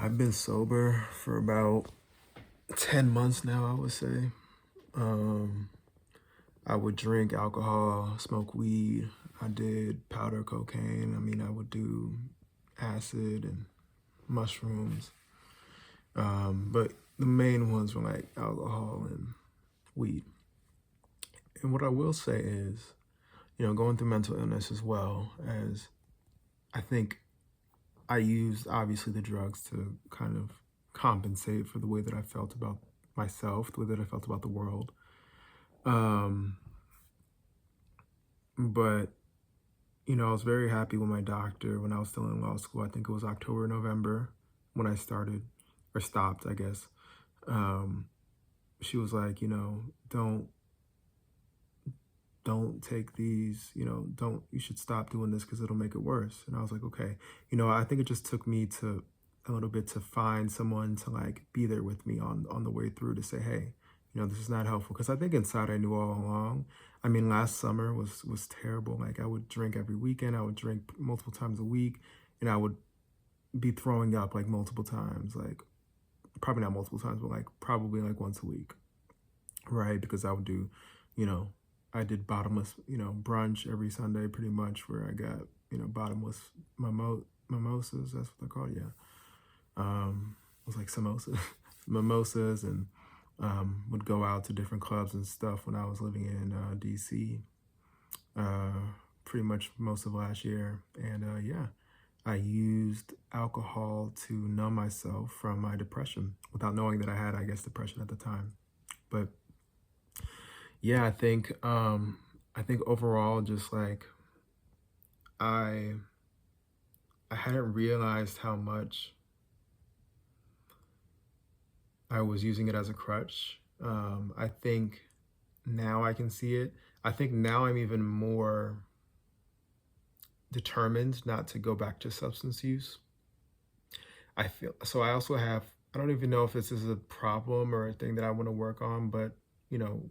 I've been sober for about 10 months now, I would say. Um, I would drink alcohol, smoke weed. I did powder cocaine. I would do acid and mushrooms. But the main ones were like alcohol and weed. And what I will say is, going through mental illness as well, as I think I used obviously the drugs to kind of compensate for the way that I felt about myself, the way that I felt about the world. Um, but I was very happy with my doctor when I was still in law school. I think it was October, November when I started or stopped, I guess. Um, she was like, don't take these, you should stop doing this because it'll make it worse. And I was like, okay. I think it just took me to a little bit to find someone to like be there with me on the way through to say, hey, this is not helpful. Because I think inside I knew all along. Last summer was terrible. Like I would drink every weekend. I would drink multiple times a week, and I would be throwing up like multiple times, like probably not multiple times, but like probably like once a week, right? Because I would do, you know, I did bottomless, brunch every Sunday pretty much, where I got, bottomless mimosas. That's what they're called, yeah. It was like samosas, mimosas, and would go out to different clubs and stuff when I was living in DC, pretty much most of last year. And yeah, I used alcohol to numb myself from my depression without knowing that I had, I guess, depression at the time. But yeah, I think overall, just like I I hadn't realized how much I was using it as a crutch. I think now I can see it. I think now I'm even more determined not to go back to substance use. I feel so. I also have, I don't even know if this is a problem or a thing that I want to work on, but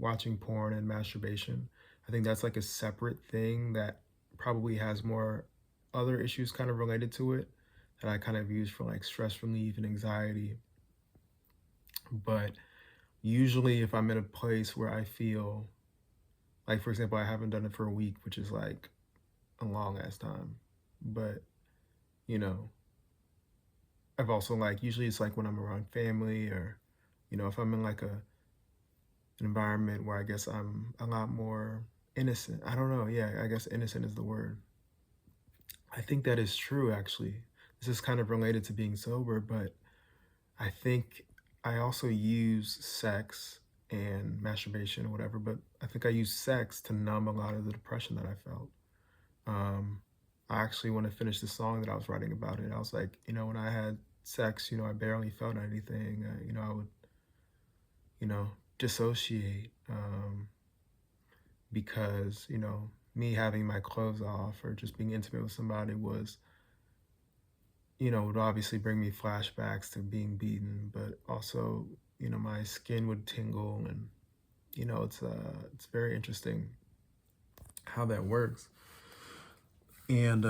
watching porn and masturbation, I think that's like a separate thing that probably has more other issues kind of related to it that I kind of use for like stress relief and anxiety. But usually if I'm in a place where I feel like, for example, I haven't done it for a week, which is like a long ass time, but you know, I've also like, usually it's like when I'm around family, or if I'm in like an environment where I guess I'm a lot more innocent. I don't know. Yeah, I guess innocent is the word. I think that is true, actually. This is kind of related to being sober, but I think I also use sex and masturbation or whatever, but I think I use sex to numb a lot of the depression that I felt. Um, I actually, when I finished the song that I was writing about it, I was like, when I had sex, I barely felt anything. I would, you know, dissociate, because, me having my clothes off or just being intimate with somebody was, would obviously bring me flashbacks to being beaten, but also, my skin would tingle, and, it's very interesting how that works. And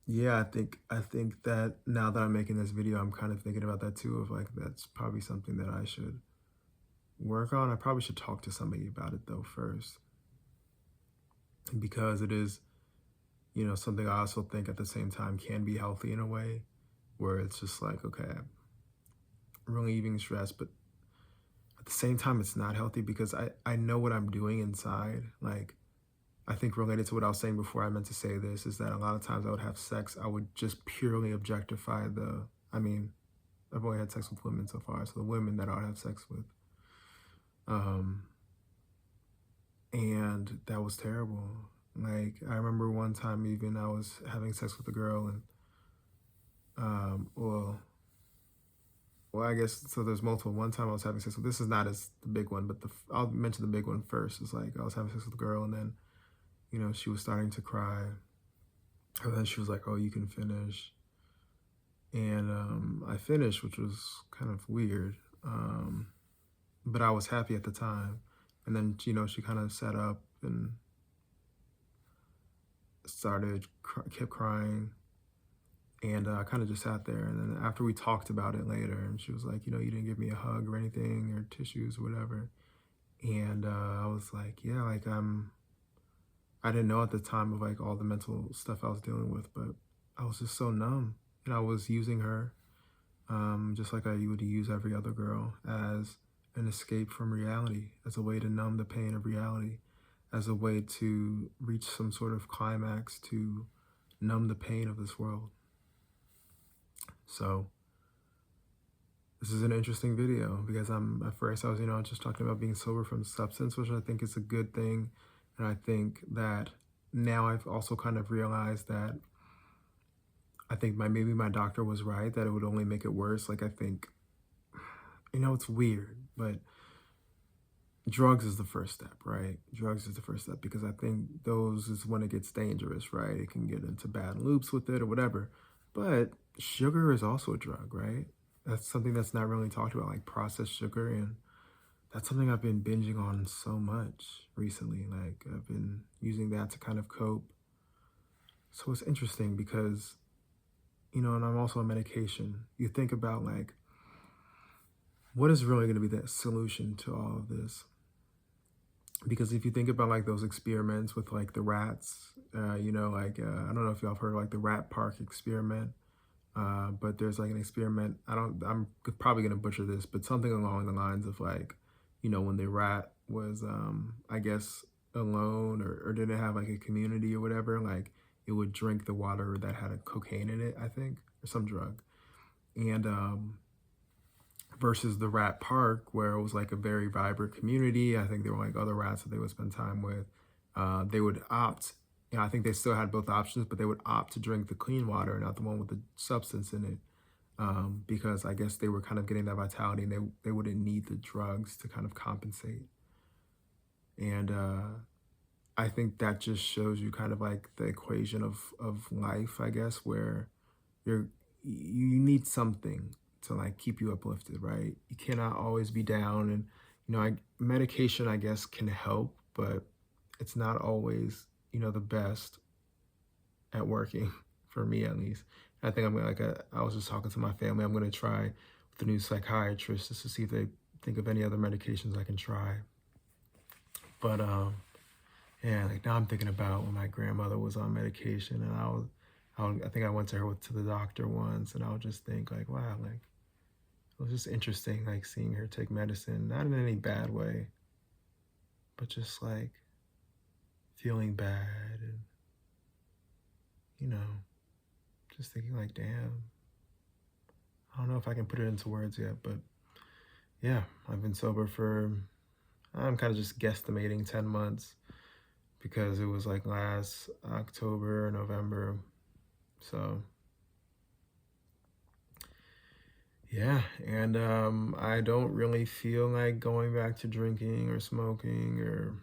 yeah, I think that now that I'm making this video, I'm kind of thinking about that too, of like that's probably something that I should work on. I probably should talk to somebody about it though first, because it is, something I also think at the same time can be healthy in a way where it's just like, okay, I'm relieving stress, but at the same time it's not healthy because I know what I'm doing inside. Like, I think related to what I was saying before I meant to say this is that a lot of times I would have sex, I would just purely objectify I've only had sex with women so far, so the women that I would have sex with. Um, and that was terrible. Like, I remember one time even I was having sex with a girl, and, well, I guess, so there's multiple. One time I was having sex with, this is not as the big one, but I'll mention the big one first. It's like I was having sex with a girl, and then, she was starting to cry. And then she was like, oh, you can finish. And I finished, which was kind of weird. But I was happy at the time. And then, she kind of sat up and kept crying. And I kind of just sat there. And then after we talked about it later, and she was like, you didn't give me a hug or anything or tissues or whatever. And I was like, yeah, like I didn't know at the time of like all the mental stuff I was dealing with, but I was just so numb. And I was using her, just like I would use every other girl, as an escape from reality, as a way to numb the pain of reality, as a way to reach some sort of climax to numb the pain of this world. So this is an interesting video because at first I was, just talking about being sober from substance, which I think is a good thing. And I think that now I've also kind of realized that I think maybe my doctor was right, that it would only make it worse. Like I think, it's weird, but drugs is the first step, right? Drugs is the first step because I think those is when it gets dangerous, right? It can get into bad loops with it or whatever. But sugar is also a drug, right? That's something that's not really talked about, like processed sugar. And that's something I've been binging on so much recently. Like I've been using that to kind of cope. So it's interesting because, and I'm also on medication. You think about like, what is really going to be the solution to all of this? Because if you think about like those experiments with like the rats, I don't know if y'all have heard of like the rat park experiment, but there's like an experiment. I'm probably gonna butcher this, but something along the lines of like, when the rat was, I guess, alone or didn't have like a community or whatever, like it would drink the water that had a cocaine in it, I think, or some drug, and versus the rat park where it was like a very vibrant community. I think there were like other rats that they would spend time with. They would opt, I think they still had both options, but they would opt to drink the clean water, not the one with the substance in it, because I guess they were kind of getting that vitality and they wouldn't need the drugs to kind of compensate. And I think that just shows you kind of like the equation of life, I guess, where you need something to like keep you uplifted, right? You cannot always be down. And medication, I guess, can help, but it's not always the best at working for me, at least. And I think I'm gonna I was just talking to my family. I'm gonna try with the new psychiatrist just to see if they think of any other medications I can try. But yeah, like now I'm thinking about when my grandmother was on medication, and I think I went to the doctor once, and I would just think like, wow, like it was just interesting, like seeing her take medicine, not in any bad way, but just like feeling bad and, just thinking like, damn, I don't know if I can put it into words yet, but yeah, I've been sober for, I'm kind of just guesstimating 10 months because it was like last October, November. So yeah, and I don't really feel like going back to drinking or smoking or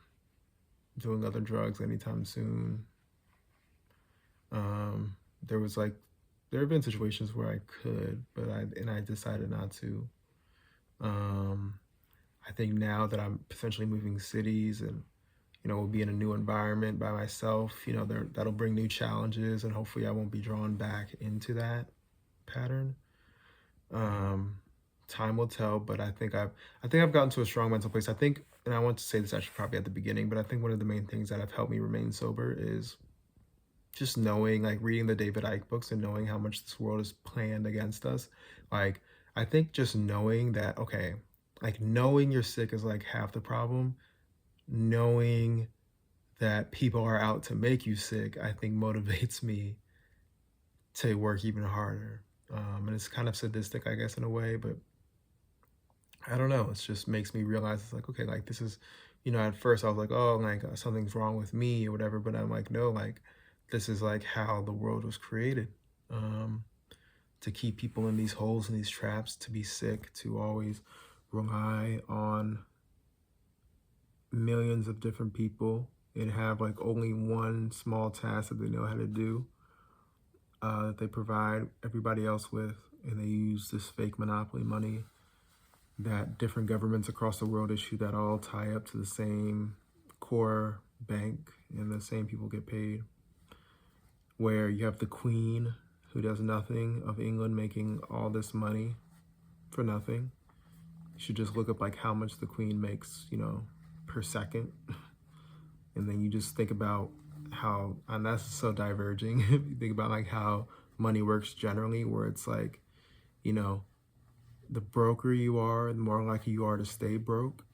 doing other drugs anytime soon. There have been situations where I could, but I decided not to. I think now that I'm potentially moving cities and will be in a new environment by myself, that'll bring new challenges, and hopefully I won't be drawn back into that pattern. Time will tell, but I think I've gotten to a strong mental place. I think, and I want to say this actually probably at the beginning, but I think one of the main things that have helped me remain sober is just knowing, like reading the David Icke books and knowing how much this world is planned against us. Like, I think just knowing that, okay, like knowing you're sick is like half the problem. Knowing that people are out to make you sick, I think motivates me to work even harder. And it's kind of sadistic, I guess, in a way, but I don't know. It just makes me realize it's like, okay, like this is, at first I was like, oh, like something's wrong with me or whatever. But I'm like, no, like this is like how the world was created, to keep people in these holes and these traps, to be sick, to always rely on millions of different people and have like only one small task that they know how to do, that they provide everybody else with, and they use this fake monopoly money that different governments across the world issue that all tie up to the same core bank, and the same people get paid. Where you have the queen who does nothing, of England making all this money for nothing. You should just look up like how much the Queen makes, per second. And then you just think about how, and that's so diverging. You think about like how money works generally, where it's like, the broker you are, the more likely you are to stay broke.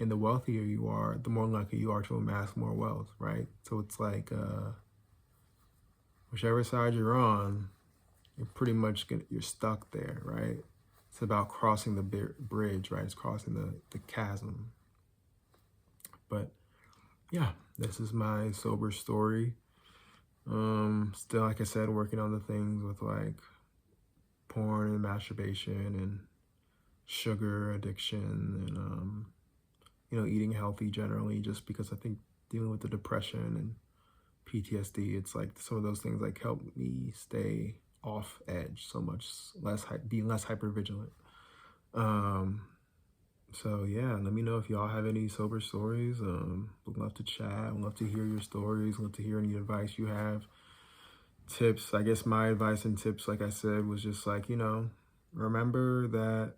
And the wealthier you are, the more likely you are to amass more wealth, right? So it's like, whichever side you're on, you're pretty much you're stuck there, right? It's about crossing the bridge, right? It's crossing the chasm. But yeah, this is my sober story. Still, like I said, working on the things with like porn and masturbation and sugar addiction and eating healthy generally, just because I think dealing with the depression and PTSD, it's like some of those things like help me stay off edge so much less, being less hyper vigilant. So yeah, let me know if y'all have any sober stories. Would love to chat. Would love to hear your stories. Would love to hear any advice you have. Tips. I guess my advice and tips, like I said, was just like, remember that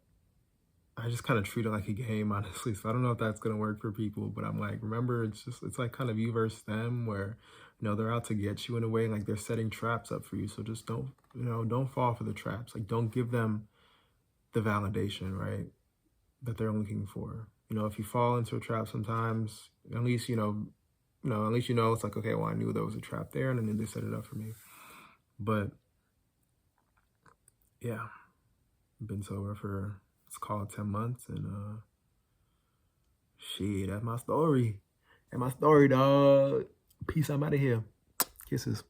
I just kind of treat it like a game, honestly. So I don't know if that's gonna work for people, but I'm like, remember, it's like kind of you versus them, where they're out to get you in a way, like they're setting traps up for you. So just don't fall for the traps. Like, don't give them the validation, right, that they're looking for. If you fall into a trap sometimes, at least it's like, okay, well, I knew there was a trap there, and then they set it up for me. But yeah, I've been sober for, it's called 10 months, and shit, that's my story. That's my story, dog. Peace, I'm out of here. Kisses.